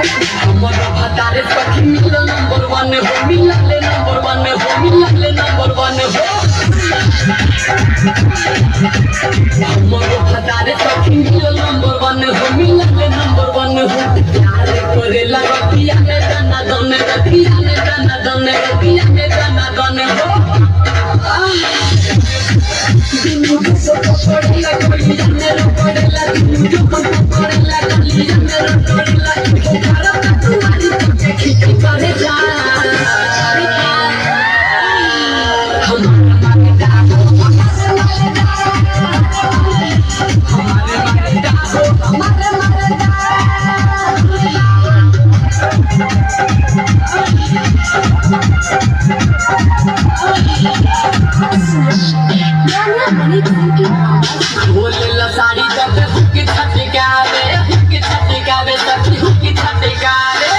भतारे सखी मिलल नंबर 1 हो मिलल नंबर 1 हो मिलल नंबर 1 हो भतारे सखी मिलल नंबर 1 हो मिलल नंबर 1 हो प्यार करेला रतिया में दाना दन रतिया में दाना दन रतिया में दाना दन हो दिनु को पड़ेला कोई जाने रो पड़ेला दिनु को पड़ेला कोई जाने रो पड़ेला को भारत तुम्हारी के खिची करे जा हमारे बोलेला साड़ी तब हुक्की छटकावे सखी हुक्की छटकावे